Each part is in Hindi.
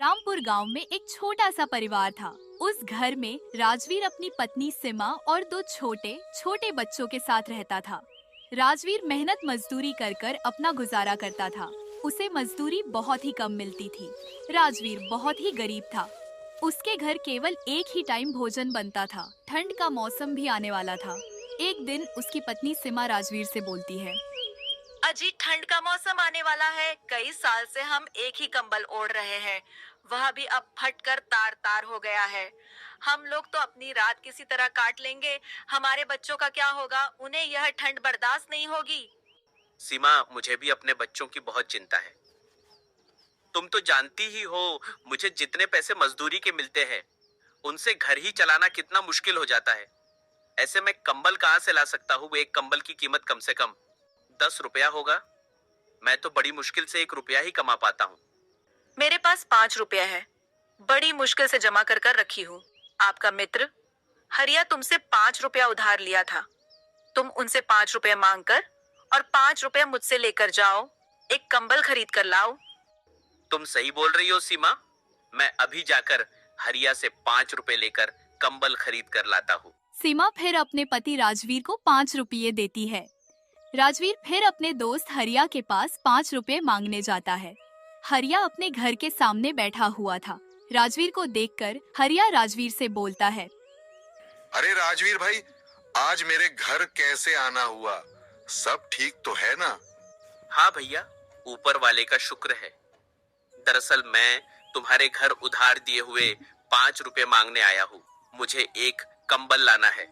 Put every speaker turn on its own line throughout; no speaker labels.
रामपुर गांव में एक छोटा सा परिवार था। उस घर में राजवीर अपनी पत्नी सीमा और दो छोटे छोटे बच्चों के साथ रहता था। राजवीर मेहनत मजदूरी कर कर अपना गुजारा करता था। उसे मजदूरी बहुत ही कम मिलती थी। राजवीर बहुत ही गरीब था। उसके घर केवल एक ही टाइम भोजन बनता था। ठंड का मौसम भी आने वाला था। एक दिन उसकी पत्नी सीमा राजवीर से बोलती है,
अजी ठंड का मौसम आने वाला है। कई साल से हम एक ही कंबल ओढ़ रहे हैं, वह भी अब फटकर तार तार हो गया है। हम लोग तो अपनी रात किसी तरह काट लेंगे, हमारे बच्चों का क्या होगा? उन्हें यह ठंड बर्दाश्त नहीं होगी।
सीमा, मुझे भी अपने बच्चों की बहुत चिंता है। तुम तो जानती ही हो, मुझे जितने पैसे मजदूरी के मिलते हैं उनसे घर ही चलाना कितना मुश्किल हो जाता है। ऐसे में कंबल कहाँ से ला सकता हूँ? एक कंबल की कीमत कम से कम 10 रुपया होगा। मैं तो बड़ी मुश्किल से 1 रुपया ही कमा पाता हूँ।
मेरे पास 5 रुपए है, बड़ी मुश्किल से जमा कर कर रखी हूँ। आपका मित्र हरिया तुमसे 5 रुपया उधार लिया था। तुम उनसे 5 रुपए मांग कर और 5 रुपए मुझसे लेकर जाओ, एक कंबल खरीद कर लाओ।
तुम सही बोल रही हो सीमा। मैं अभी जाकर हरिया से 5 रुपए लेकर कंबल खरीद कर लाता हूँ।
सीमा फिर अपने पति राजवीर को 5 रुपये देती है। राजवीर फिर अपने दोस्त हरिया के पास 5 रुपये मांगने जाता है। हरिया अपने घर के सामने बैठा हुआ था। राजवीर को देखकर हरिया राजवीर से बोलता है,
अरे राजवीर भाई, आज मेरे घर कैसे आना हुआ? सब ठीक तो है ना?
हाँ भैया, ऊपर वाले का शुक्र है। दरअसल मैं तुम्हारे घर उधार दिए हुए 5 रुपए मांगने आया हूँ। मुझे एक कंबल लाना है।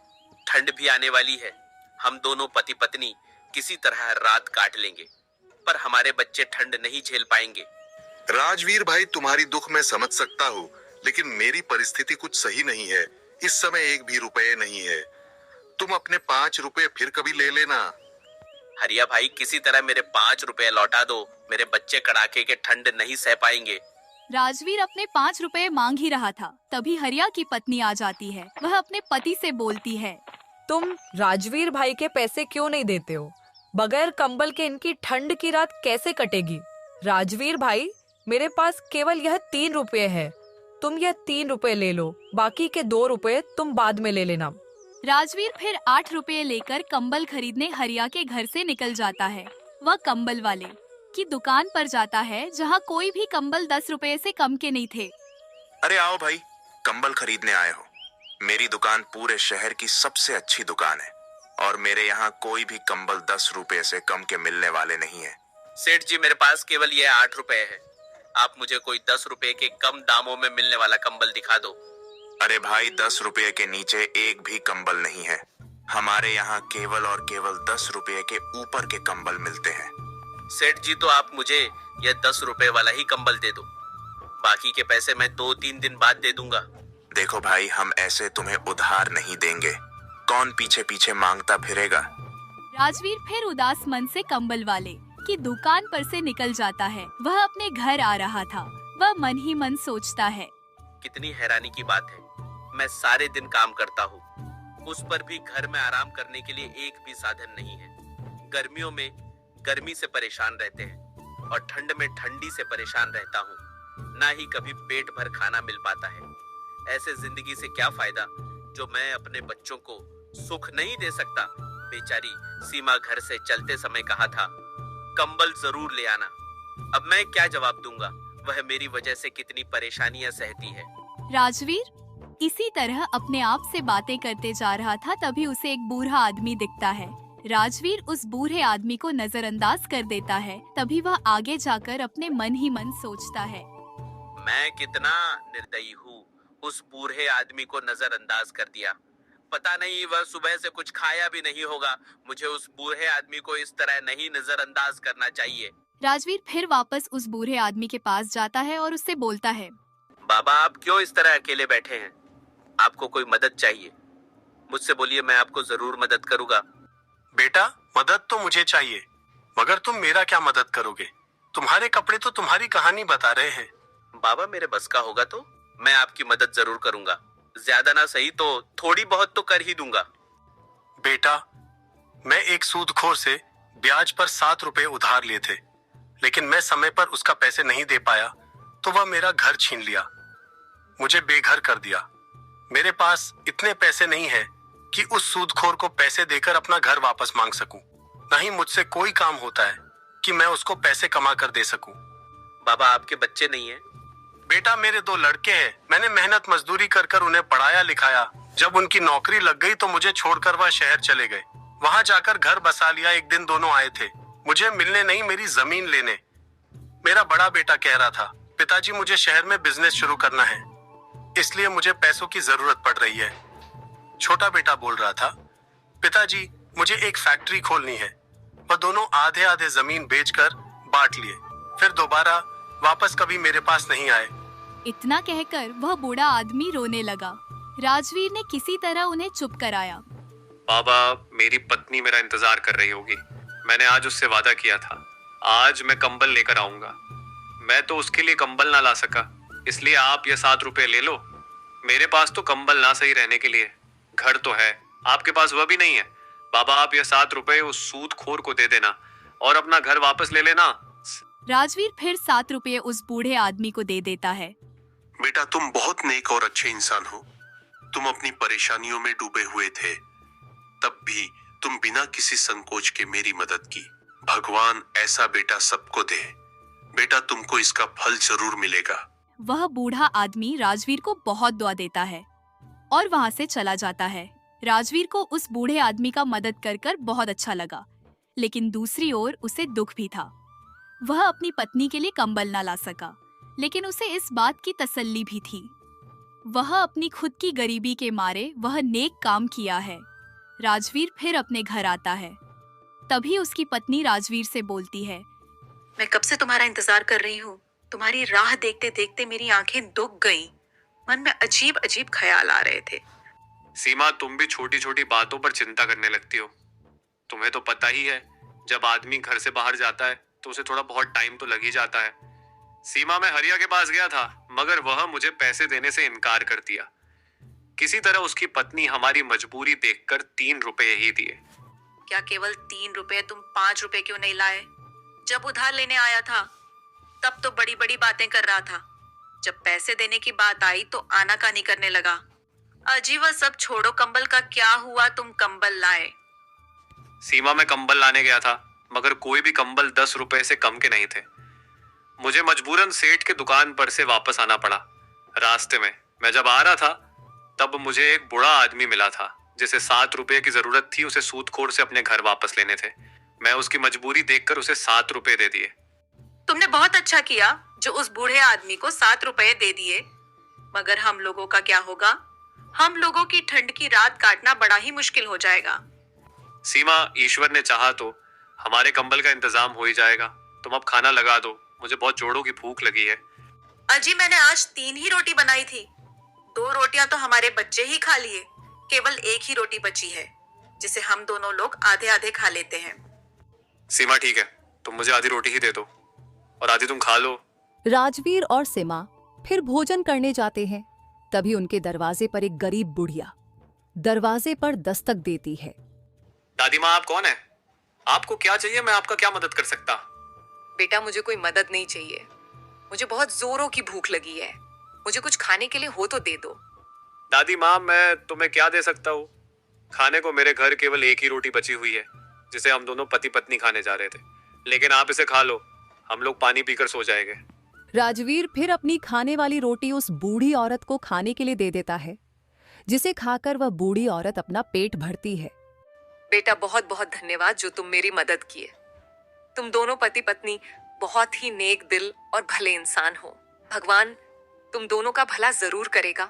ठंड भी आने वाली है। हम दोनों पति पत्नी किसी तरह रात काट लेंगे, पर हमारे बच्चे ठंड नहीं झेल पाएंगे।
राजवीर भाई, तुम्हारी दुख मैं समझ सकता हूँ, लेकिन मेरी परिस्थिति कुछ सही नहीं है। इस समय एक भी रुपये नहीं है। तुम अपने 5 रुपए फिर कभी ले लेना।
हरिया भाई, किसी तरह मेरे 5 रुपए लौटा दो। मेरे बच्चे कड़ाके के ठंड नहीं सह पाएंगे।
राजवीर अपने 5 रुपये मांग ही रहा था, तभी हरिया की पत्नी आ जाती है। वह अपने पति से बोलती है,
तुम राजवीर भाई के पैसे क्यों नहीं देते हो? बगैर कंबल के इनकी ठंड की रात कैसे कटेगी? राजवीर भाई, मेरे पास केवल यह 3 रुपए है। तुम यह 3 रुपए ले लो, बाकी के 2 रुपए तुम बाद में ले लेना।
राजवीर फिर 8 रुपये लेकर कंबल खरीदने हरिया के घर से निकल जाता है। वह कंबल वाले की दुकान पर जाता है, जहाँ कोई भी कंबल 10 रुपये से कम के नहीं थे।
अरे आओ भाई, कंबल खरीदने आए हो। मेरी दुकान पूरे शहर की सबसे अच्छी दुकान है और मेरे यहाँ कोई भी कंबल 10 रुपए से कम के मिलने वाले नहीं है।
सेठ जी, मेरे पास केवल ये 8 रुपए है। आप मुझे कोई 10 रुपए के कम दामों में मिलने वाला कंबल दिखा दो।
अरे भाई, 10 रुपए के नीचे एक भी कंबल नहीं है। हमारे यहाँ केवल और केवल 10 रुपए के ऊपर के कंबल मिलते हैं।
सेठ जी, तो आप मुझे यह 10 रुपए वाला ही कंबल दे दो। बाकी के पैसे मैं 2-3 दिन बाद दे दूंगा।
देखो भाई, हम ऐसे तुम्हें उधार नहीं देंगे। कौन पीछे पीछे मांगता फिरेगा?
राजवीर फिर उदास मन से कंबल वाले की दुकान पर से निकल जाता है। वह अपने घर आ रहा था। वह मन ही मन सोचता है,
कितनी हैरानी की बात है। मैं सारे दिन काम करता हूँ, उस पर भी घर में आराम करने के लिए एक भी साधन नहीं है। गर्मियों में गर्मी से परेशान रहते हैं और ठंड में ठंडी से परेशान रहता हूँ। ना ही कभी पेट भर खाना मिल पाता है। ऐसे जिंदगी से क्या फायदा जो मैं अपने बच्चों को सुख नहीं दे सकता। बेचारी सीमा घर से चलते समय कहा था, कंबल जरूर ले आना। अब मैं क्या जवाब दूंगा? वह मेरी वजह से कितनी परेशानियां सहती है।
राजवीर इसी तरह अपने आप से बातें करते जा रहा था, तभी उसे एक बूढ़ा आदमी दिखता है। राजवीर उस बूढ़े आदमी को नजरअंदाज कर देता है। तभी वह आगे जाकर अपने मन ही मन सोचता है,
मैं कितना निर्दयी हूँ, उस बूढ़े आदमी को नजरअंदाज कर दिया। पता नहीं वह सुबह से कुछ खाया भी नहीं होगा। मुझे उस बूढ़े आदमी को इस तरह नहीं नजरअंदाज करना चाहिए।
राजवीर फिर वापस उस बूढ़े आदमी के पास जाता है और उससे बोलता है,
बाबा, आप क्यों इस तरह अकेले बैठे हैं? आपको कोई मदद चाहिए? मुझसे बोलिए, मैं आपको जरूर मदद करूंगा।
बेटा, मदद तो मुझे चाहिए, मगर तुम मेरा क्या मदद करोगे? तुम्हारे कपड़े तो तुम्हारी कहानी बता रहे हैं।
बाबा, मेरे बस का होगा तो मैं आपकी मदद जरूर करूंगा। ज्यादा ना सही तो थोड़ी बहुत तो कर ही दूंगा।
बेटा, मैं एक सूदखोर से ब्याज पर 7 रुपए उधार लिए थे, लेकिन मैं समय पर उसका पैसे नहीं दे पाया तो वह मेरा घर छीन लिया, मुझे बेघर कर दिया। मेरे पास इतने पैसे नहीं है कि उस सूदखोर को पैसे देकर अपना घर वापस मांग सकूं। न ही मुझसे कोई काम होता है कि मैं उसको पैसे कमा कर दे सकूं।
बाबा आपके बच्चे नहीं है?
बेटा, मेरे 2 लड़के हैं। मैंने मेहनत मजदूरी कर कर उन्हें पढ़ाया लिखाया। जब उनकी नौकरी लग गई तो मुझे छोड़कर वह शहर चले गए। वहां जाकर घर बसा लिया। एक दिन दोनों आए थे, मुझे मिलने नहीं, मेरी जमीन लेने। मेरा बड़ा बेटा कह रहा था, पिताजी मुझे शहर में बिजनेस शुरू करना है, इसलिए मुझे पैसों की जरूरत पड़ रही है। छोटा बेटा बोल रहा था, पिताजी मुझे एक फैक्ट्री खोलनी है। वह दोनों आधे आधे जमीन बेचकर बांट लिए, फिर दोबारा वापस कभी मेरे पास नहीं आए।
इतना कहकर वह बूढ़ा आदमी रोने लगा। राजवीर ने किसी तरह उन्हें चुप कराया।
बाबा, मेरी पत्नी मेरा इंतजार कर रही होगी। मैंने आज उससे वादा किया था, आज मैं कंबल लेकर आऊंगा। मैं तो उसके लिए कंबल ना ला सका, इसलिए आप ये 7 रुपए ले लो। मेरे पास तो कंबल ना सही रहने के लिए, घर तो है, आपके पास वह भी नहीं है। बाबा, आप ये 7 रुपए उस सूदखोर को दे देना और अपना घर वापस ले लेना।
राजवीर फिर 7 रुपये उस बूढ़े आदमी को दे देता है।
बेटा, तुम बहुत नेक और अच्छे इंसान हो। तुम अपनी परेशानियों में डूबे हुए थे, तब भी तुम बिना किसी संकोच के मेरी मदद की। भगवान ऐसा बेटा सबको दे। बेटा, तुमको इसका फल जरूर मिलेगा।
वह बूढ़ा आदमी राजवीर को बहुत दुआ देता है और वहां से चला जाता है। राजवीर को उस बूढ़े आदमी का मदद कर कर बहुत अच्छा लगा, लेकिन दूसरी ओर उसे दुख भी था। वह अपनी पत्नी के लिए कंबल ना ला सका, लेकिन उसे इस बात की तसल्ली भी थी, वह अपनी खुद की गरीबी के मारे वह नेक काम किया है। राजवीर फिर अपने घर आता है। तभी उसकी पत्नी राजवीर से बोलती है,
मैं कब से तुम्हारा इंतजार कर रही हूँ। तुम्हारी राह देखते देखते मेरी आंखें दुख गईं। मन में अजीब अजीब ख्याल आ रहे थे।
सीमा, तुम भी छोटी छोटी बातों पर चिंता करने लगती हो। तुम्हें तो पता ही है, जब आदमी घर से बाहर जाता है तो उसे थोड़ा बहुत टाइम तो लग ही जाता है। सीमा, मैं हरिया के पास गया था, मगर वह मुझे पैसे देने से इनकार कर दिया। किसी तरह उसकी पत्नी हमारी मजबूरी देखकर 3 रुपए ही दिए।
क्या केवल 3 रुपए? तुम 5 रुपए क्यों नहीं लाए? जब उधार लेने आया था तब तो बड़ी बड़ी बातें कर रहा था। जब पैसे देने की बात आई तो आनाकानी करने लगा। अजी, वह सब छोड़ो, कंबल का क्या हुआ? तुम कंबल लाए?
सीमा, मैं कंबल लाने गया था, मगर कोई भी कंबल 10 रुपए से कम के नहीं थे। मुझे मजबूरन सेठ के दुकान पर से वापस आना पड़ा। रास्ते में मैं जब आ रहा था तब मुझे एक बूढ़ा आदमी मिला था, जिसे 7 रुपए की जरूरत थी। उसे सूदखोर से अपने घर वापस लेने थे। मैं उसकी मजबूरी देखकर उसे 7 रुपए दे दिए।
तुमने बहुत अच्छा किया जो उस बूढ़े आदमी को 7 रुपए दे दिए। मगर हम लोगों का क्या होगा? हम लोगों की ठंड की रात काटना बड़ा ही मुश्किल हो जाएगा।
सीमा, ईश्वर ने चाहा तो हमारे कंबल का इंतजाम हो ही जाएगा। तुम अब खाना लगा दो, मुझे बहुत जोरों की भूख लगी है।
अजी, मैंने आज 3 ही रोटी बनाई थी। 2 रोटियां तो हमारे बच्चे ही खा लिए। केवल 1 ही रोटी बची है, जिसे हम दोनों लोग आधे आधे खा लेते हैं।
सीमा, ठीक है, तुम मुझे आधी रोटी ही दे दो और आधी तुम खा लो।
राजवीर और सीमा फिर भोजन करने जाते हैं। तभी उनके दरवाजे पर एक गरीब बुढ़िया दरवाजे पर दस्तक देती है।
दादी माँ, आप कौन है? आपको क्या चाहिए? मैं आपका क्या मदद कर सकता?
बेटा, मुझे कोई मदद नहीं चाहिए। मुझे बहुत जोरों की भूख लगी है। मुझे कुछ खाने के लिए हो तो दे दो।
दादी माँ, मैं तुम्हें क्या दे सकता हूँ? खाने को मेरे घर केवल 1 ही रोटी बची हुई है, जिसे हम दोनों पति पत्नी खाने जा रहे थे, लेकिन आप इसे खा लो, हम लोग पानी पीकर सो जाएंगे।
राजवीर फिर अपनी खाने वाली रोटी उस बूढ़ी औरत को खाने के लिए दे देता है, जिसे खाकर वह बूढ़ी औरत अपना पेट भरती है।
बेटा, बहुत बहुत धन्यवाद जो तुम मेरी मदद किए। तुम दोनों पति पत्नी बहुत ही नेक दिल और भले इंसान हो। भगवान तुम दोनों का भला जरूर करेगा।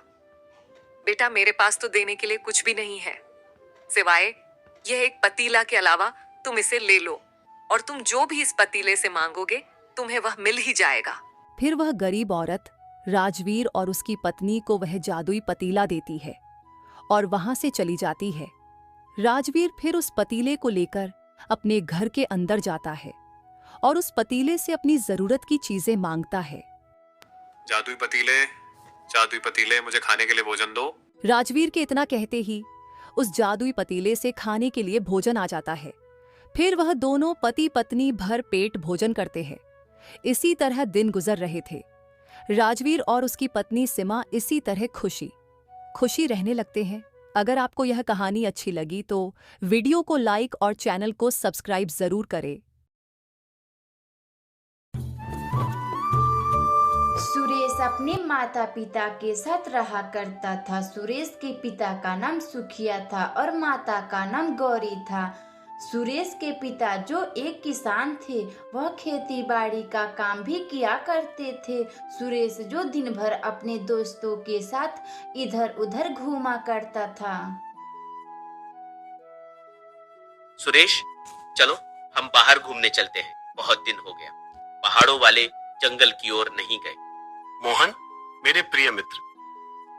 बेटा, मेरे पास तो देने के लिए कुछ भी नहीं है, सिवाय यह एक पतीला के अलावा। तुम इसे ले लो और तुम जो भी इस पतीले से मांगोगे तुम्हें वह मिल ही जाएगा।
फिर वह गरीब औरत राजवीर और उसकी पत्नी को वह जादुई पतीला देती है और वहां से चली जाती है। राजवीर फिर उस पतीले को लेकर अपने घर के अंदर जाता है और उस पतीले से अपनी जरूरत की चीजें मांगता है।
जादुई पतीले, मुझे खाने के लिए भोजन दो।
राजवीर के इतना कहते ही उस जादुई पतीले से खाने के लिए भोजन आ जाता है। फिर वह दोनों पति पत्नी भर पेट भोजन करते हैं। इसी तरह दिन गुजर रहे थे। राजवीर और उसकी पत्नी सीमा इसी तरह खुशी रहने लगते हैं। अगर आपको यह कहानी अच्छी लगी तो वीडियो को लाइक और चैनल को सब्सक्राइब जरूर करें।
सुरेश अपने माता पिता के साथ रहा करता था। सुरेश के पिता का नाम सुखिया था और माता का नाम गौरी था। सुरेश के पिता जो एक किसान थे, वह खेती बाड़ी का काम भी किया करते थे। सुरेश जो दिन भर अपने दोस्तों के साथ इधर उधर घूमा करता था।
सुरेश, चलो हम बाहर घूमने चलते हैं, बहुत दिन हो गया। पहाड़ों वाले जंगल की ओर नहीं गए।
मोहन, मेरे प्रिय मित्र,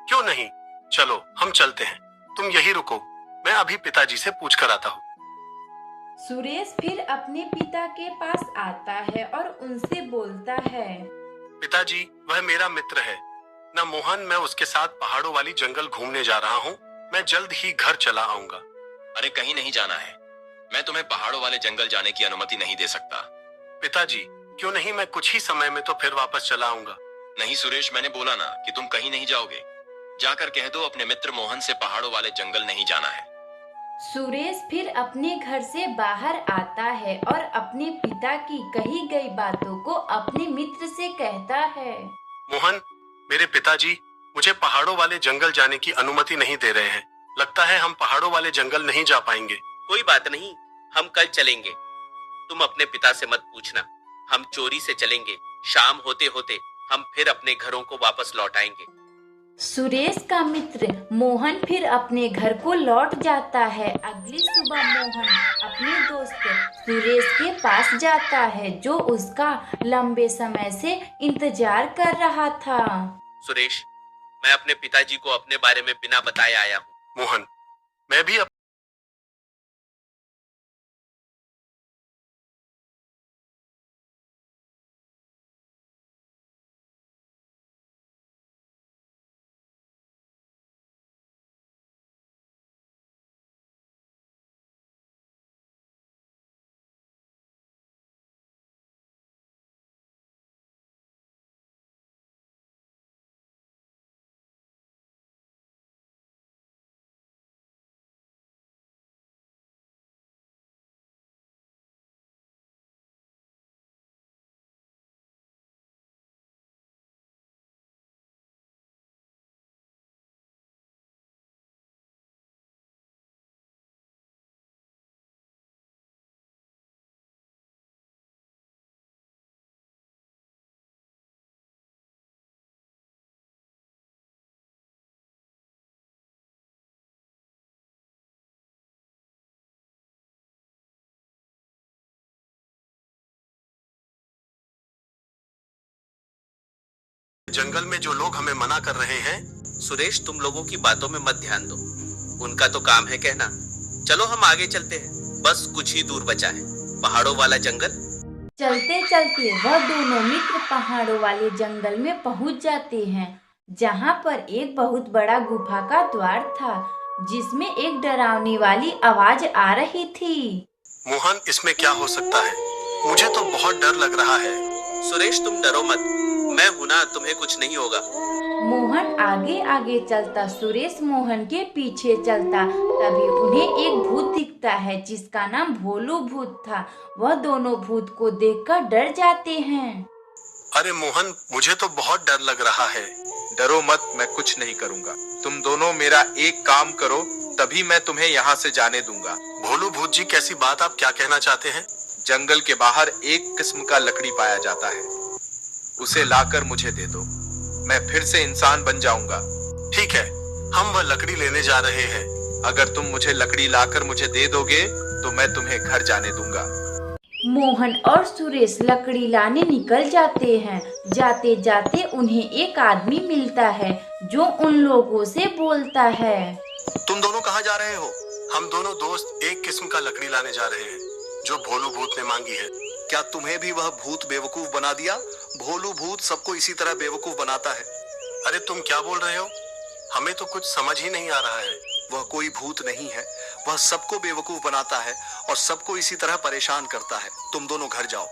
क्यों नहीं, चलो हम चलते हैं। तुम यही रुको, मैं अभी पिताजी से पूछ कर आता हूँ।
सुरेश फिर अपने पिता के पास आता है और उनसे बोलता है,
पिताजी, वह मेरा मित्र है ना मोहन। मैं उसके साथ पहाड़ों वाली जंगल घूमने जा रहा हूँ। मैं जल्द ही घर चला आऊंगा।
अरे कहीं नहीं जाना है, मैं तुम्हें पहाड़ों वाले जंगल जाने की अनुमति नहीं दे सकता।
पिताजी, क्यों नहीं, मैं कुछ ही समय में तो फिर वापस चला आऊंगा।
नहीं सुरेश, मैंने बोला ना कि तुम कहीं नहीं जाओगे। जाकर कह दो अपने मित्र मोहन से पहाड़ों वाले जंगल नहीं जाना है।
सुरेश फिर अपने घर से बाहर आता है और अपने पिता की कही गई बातों को अपने मित्र से कहता है।
मोहन, मेरे पिताजी मुझे पहाड़ों वाले जंगल जाने की अनुमति नहीं दे रहे हैं। लगता है हम पहाड़ों वाले जंगल नहीं जा पाएंगे।
कोई बात नहीं, हम कल चलेंगे। तुम अपने पिता से मत पूछना, हम चोरी से चलेंगे। शाम होते होते हम फिर अपने घरों को वापस लौट आएंगे।
सुरेश का मित्र मोहन फिर अपने घर को लौट जाता है। अगली सुबह मोहन अपने दोस्त सुरेश के पास जाता है, जो उसका लंबे समय से इंतजार कर रहा था।
सुरेश, मैं अपने पिताजी को अपने बारे में बिना बताए आया हूँ।
मोहन, मैं भी जंगल में जो लोग हमें मना कर रहे हैं।
सुरेश, तुम लोगों की बातों में मत ध्यान दो, उनका तो काम है कहना। चलो हम आगे चलते हैं, बस कुछ ही दूर बचा है पहाड़ों वाला जंगल।
चलते चलते वह दोनों मित्र पहाड़ों वाले जंगल में पहुंच जाते हैं, जहां पर एक बहुत बड़ा गुफा का द्वार था, जिसमें एक डरावनी वाली आवाज आ रही थी।
मोहन, इसमें क्या हो सकता है? मुझे तो बहुत डर लग रहा है।
सुरेश, तुम डरो मत, मैं हूं ना, तुम्हें कुछ नहीं होगा।
मोहन आगे आगे चलता, सुरेश मोहन के पीछे चलता। तभी उन्हें एक भूत दिखता है, जिसका नाम भोलू भूत था। वह दोनों भूत को देखकर डर जाते हैं।
अरे मोहन, मुझे तो बहुत डर लग रहा है।
डरो मत, मैं कुछ नहीं करूंगा। तुम दोनों मेरा एक काम करो, तभी मैं तुम्हें यहाँ से जाने दूंगा।
भोलू भूत जी, कैसी बात? आप क्या कहना चाहते हैं?
जंगल के बाहर एक किस्म का लकड़ी पाया जाता है, उसे लाकर मुझे दे दो, मैं फिर से इंसान बन जाऊंगा।
ठीक है, हम वह लकड़ी लेने जा रहे हैं।
अगर तुम मुझे लकड़ी लाकर मुझे दे दोगे तो मैं तुम्हें घर जाने दूंगा।
मोहन और सुरेश लकड़ी लाने निकल जाते हैं। जाते जाते उन्हें एक आदमी मिलता है, जो उन लोगों से बोलता है।
तुम दोनों कहाँ जा रहे हो? हम दोनों दोस्त एक किस्म का लकड़ी लाने जा रहे हैं, जो भोलू भूत ने मांगी है।
क्या तुम्हें भी वह भूत बेवकूफ बना दिया? भोलू भूत सबको इसी तरह बेवकूफ बनाता है।
अरे तुम क्या बोल रहे हो? हमें तो कुछ समझ ही नहीं आ रहा है।
वह कोई भूत नहीं है, वह सबको बेवकूफ बनाता है और सबको इसी तरह परेशान करता है। तुम दोनों घर जाओ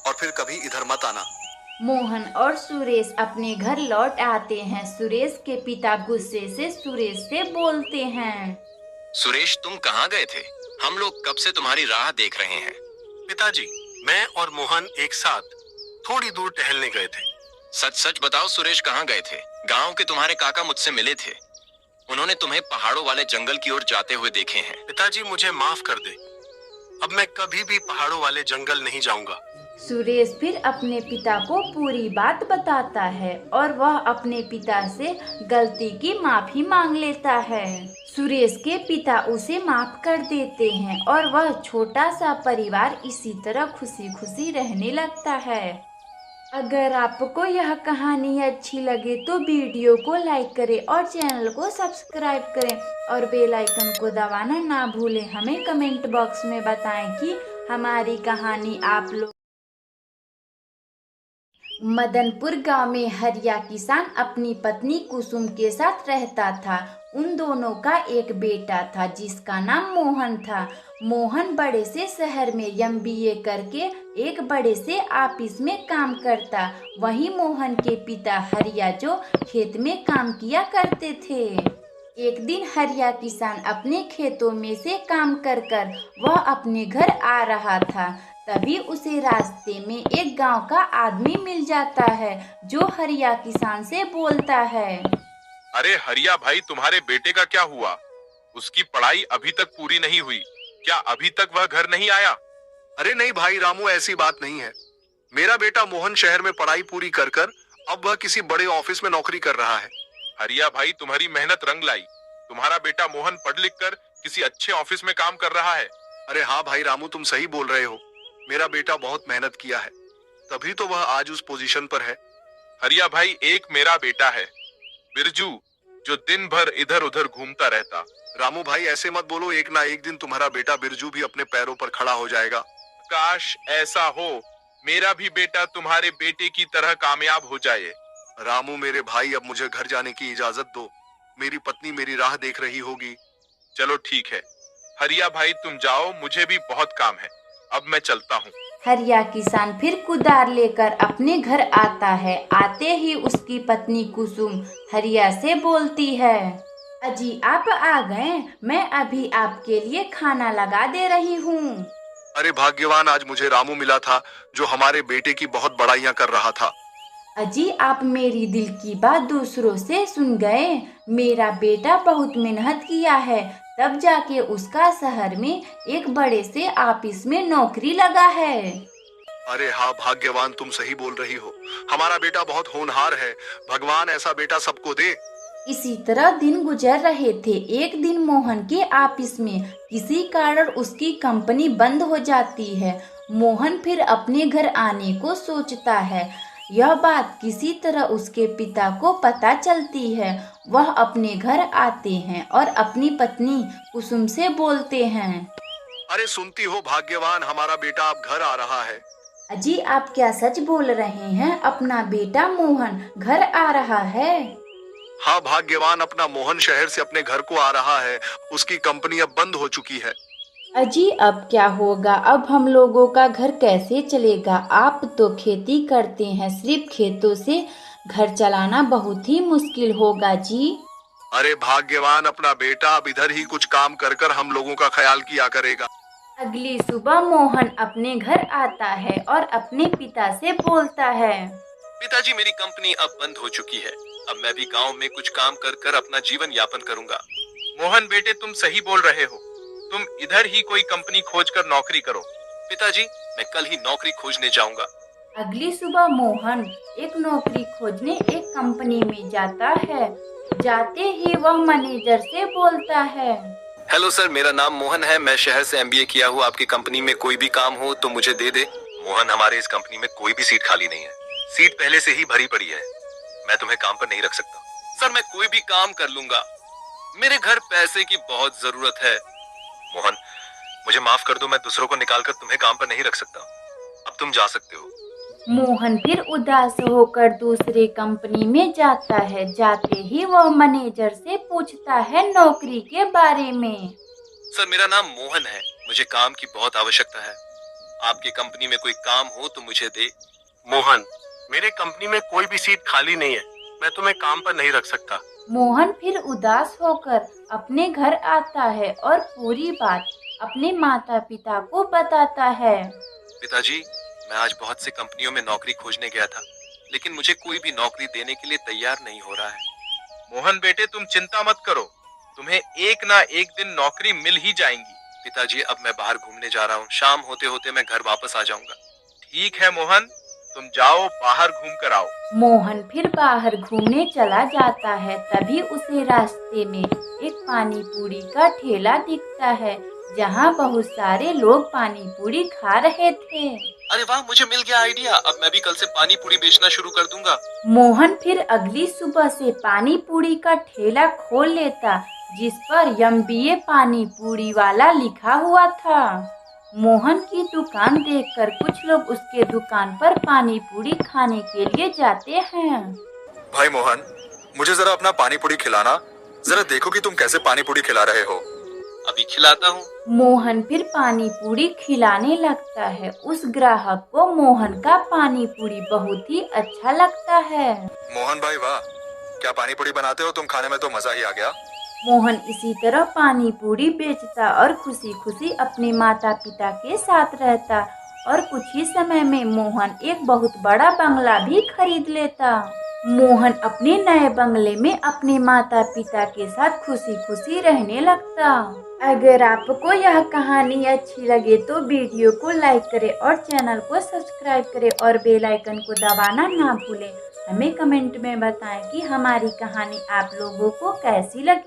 और फिर कभी इधर मत आना।
मोहन और सुरेश अपने घर लौट आते हैं। सुरेश के पिता गुस्से से सुरेश से बोलते हैं,
सुरेश तुम कहाँ गए थे? हम लोग कब से तुम्हारी राह देख रहे हैं।
पिताजी, मैं और मोहन एक साथ थोड़ी दूर टहलने गए थे।
सच सच बताओ सुरेश, कहाँ गए थे? गांव के तुम्हारे काका मुझसे मिले थे। उन्होंने तुम्हें पहाड़ों वाले जंगल की ओर जाते हुए देखे हैं।
पिताजी, मुझे माफ कर दे। अब मैं कभी भी पहाड़ों वाले जंगल नहीं जाऊंगा।
सुरेश फिर अपने पिता को पूरी बात बताता है और वह अपने पिता से गलती की माफी मांग लेता है। सुरेश के पिता उसे माफ कर देते हैं और वह छोटा सा परिवार इसी तरह खुशी खुशी रहने लगता है। अगर आपको यह कहानी अच्छी लगे तो वीडियो को लाइक करें और चैनल को सब्सक्राइब करें और बेल आइकन को दबाना ना भूलें। हमें कमेंट बॉक्स में बताएं कि हमारी कहानी आप लोग। मदनपुर गांव में हरिया किसान अपनी पत्नी कुसुम के साथ रहता था। उन दोनों का एक बेटा था जिसका नाम मोहन था। मोहन बड़े से शहर में MBA करके एक बड़े से ऑफिस में काम करता। वहीं मोहन के पिता हरिया जो खेत में काम किया करते थे। एक दिन हरिया किसान अपने खेतों में से काम कर वह अपने घर आ रहा था। तभी उसे रास्ते में एक गांव का आदमी मिल जाता है जो हरिया किसान से बोलता है,
अरे हरिया भाई, तुम्हारे बेटे का क्या हुआ? उसकी पढ़ाई अभी तक पूरी नहीं हुई, क्या अभी तक वह घर नहीं आया?
अरे नहीं भाई रामू, ऐसी बात नहीं है। मेरा बेटा मोहन शहर में पढ़ाई पूरी कर अब वह किसी बड़े ऑफिस में नौकरी कर रहा है।
हरिया भाई, तुम्हारी मेहनत रंग लाई। तुम्हारा बेटा मोहन पढ़ लिख कर किसी अच्छे ऑफिस में काम कर रहा है।
अरे हाँ भाई रामू, तुम सही बोल रहे हो। मेरा बेटा बहुत मेहनत किया है, तभी तो वह आज उस पोजीशन पर है।
हरिया भाई, एक मेरा बेटा है बिरजू, जो दिन भर इधर उधर घूमता रहता।
रामू भाई ऐसे मत बोलो, एक ना एक दिन तुम्हारा बेटा बिरजू भी अपने पैरों पर खड़ा हो जाएगा।
काश ऐसा हो, मेरा भी बेटा तुम्हारे बेटे की तरह कामयाब हो जाए।
रामू मेरे भाई, अब मुझे घर जाने की इजाजत दो। मेरी पत्नी मेरी राह देख रही होगी।
चलो ठीक है हरिया भाई, तुम जाओ, मुझे भी बहुत काम है। अब मैं चलता हूँ।
हरिया किसान फिर कुदार लेकर अपने घर आता है। आते ही उसकी पत्नी कुसुम हरिया से बोलती है, अजी आप आ गए, मैं अभी आपके लिए खाना लगा दे रही हूँ।
अरे भाग्यवान, आज मुझे रामू मिला था जो हमारे बेटे की बहुत बड़ाइयाँ कर रहा था।
अजी आप मेरी दिल की बात दूसरों से सुन गए। मेरा बेटा बहुत मेहनत किया है, तब जाके उसका शहर में एक बड़े से ऑफिस में नौकरी लगा है।
अरे हाँ भाग्यवान, तुम सही बोल रही हो। हमारा बेटा बहुत होनहार है। भगवान ऐसा बेटा सबको दे।
इसी तरह दिन गुजर रहे थे। एक दिन मोहन के ऑफिस में किसी कारण उसकी कंपनी बंद हो जाती है। मोहन फिर अपने घर आने को सोचता है। यह बात किसी तरह उसके पिता को पता चलती है। वह अपने घर आते हैं और अपनी पत्नी कुसुम से बोलते हैं,
अरे सुनती हो भाग्यवान, हमारा बेटा अब घर आ रहा है।
अजी आप क्या सच बोल रहे हैं? अपना बेटा मोहन घर आ रहा है?
हाँ भाग्यवान, अपना मोहन शहर से अपने घर को आ रहा है। उसकी कंपनी अब बंद हो चुकी है।
अजी अब क्या होगा? अब हम लोगों का घर कैसे चलेगा? आप तो खेती करते हैं, सिर्फ खेतों से घर चलाना बहुत ही मुश्किल होगा जी।
अरे भाग्यवान, अपना बेटा अब इधर ही कुछ काम कर हम लोगों का ख्याल किया करेगा।
अगली सुबह मोहन अपने घर आता है और अपने पिता से बोलता है,
पिताजी मेरी कंपनी अब बंद हो चुकी है। अब मैं भी गांव में कुछ काम कर अपना जीवन यापन करूंगा।
मोहन बेटे, तुम सही बोल रहे हो। तुम इधर ही कोई कंपनी खोजकर नौकरी करो।
पिताजी मैं कल ही नौकरी खोजने जाऊंगा।
अगली सुबह मोहन एक नौकरी खोजने एक कंपनी में जाता है। जाते ही वह मैनेजर से बोलता है,
हेलो सर, मेरा नाम मोहन है। मैं शहर से MBA किया हूँ। आपकी कंपनी में कोई भी काम हो तो मुझे दे दे।
मोहन, हमारे इस कंपनी में कोई भी सीट खाली नहीं है। सीट पहले से ही भरी पड़ी है। मैं तुम्हें काम पर नहीं रख सकता।
सर मैं कोई भी काम कर लूंगा, मेरे घर पैसे की बहुत जरूरत है।
मोहन, मुझे माफ कर दो, मैं दूसरों को निकालकर तुम्हें काम पर नहीं रख सकता। अब तुम जा सकते हो।
मोहन फिर उदास होकर दूसरे कंपनी में जाता है। जाते ही वह मैनेजर से पूछता है नौकरी के बारे में।
सर मेरा नाम मोहन है, मुझे काम की बहुत आवश्यकता है। आपकी कंपनी में कोई काम हो तो मुझे दे।
मोहन, मेरे कंपनी में कोई भी सीट खाली नहीं है, मैं तुम्हें काम पर नहीं रख सकता।
मोहन फिर उदास होकर अपने घर आता है और पूरी बात अपने माता पिता को बताता है।
पिताजी, मैं आज बहुत सी कंपनियों में नौकरी खोजने गया था, लेकिन मुझे कोई भी नौकरी देने के लिए तैयार नहीं हो रहा है।
मोहन बेटे, तुम चिंता मत करो, तुम्हें एक ना एक दिन नौकरी मिल ही जाएंगी।
पिताजी, अब मैं बाहर घूमने जा रहा हूँ, शाम होते होते मैं घर वापस आ जाऊंगा।
ठीक है मोहन, तुम जाओ बाहर घूम कर आओ।
मोहन फिर बाहर घूमने चला जाता है। तभी उसे रास्ते में एक पानी पूरी का ठेला दिखता है, जहाँ बहुत सारे लोग पानी पूरी खा रहे थे।
अरे वाह, मुझे मिल गया आइडिया, अब मैं भी कल से पानी पूरी बेचना शुरू कर दूंगा।
मोहन फिर अगली सुबह से पानी पूरी का ठेला खोल लेता, जिस पर MBA पानी पूरी वाला लिखा हुआ था। मोहन की दुकान देखकर कुछ लोग उसके दुकान पर पानी पूरी खाने के लिए जाते हैं।
भाई मोहन, मुझे जरा अपना पानी पूरी खिलाना, जरा देखो कि तुम कैसे पानी पूरी खिला रहे हो।
अभी खिलाता हूँ।
मोहन फिर पानी पूरी खिलाने लगता है। उस ग्राहक को मोहन का पानी पूरी बहुत ही अच्छा लगता है।
मोहन भाई वाह, क्या पानी पूरी बनाते हो तुम, खाने में तो मजा ही आ गया।
मोहन इसी तरह पानी पूरी बेचता और खुशी खुशी अपने माता पिता के साथ रहता, और कुछ ही समय में मोहन एक बहुत बड़ा बंगला भी खरीद लेता। मोहन अपने नए बंगले में अपने माता पिता के साथ खुशी खुशी रहने लगता। अगर आपको यह कहानी अच्छी लगे तो वीडियो को लाइक करें और चैनल को सब्सक्राइब करें और बेल आइकन को दबाना ना भूलें। हमें कमेंट में बताएं कि हमारी कहानी आप लोगों को कैसी लगी।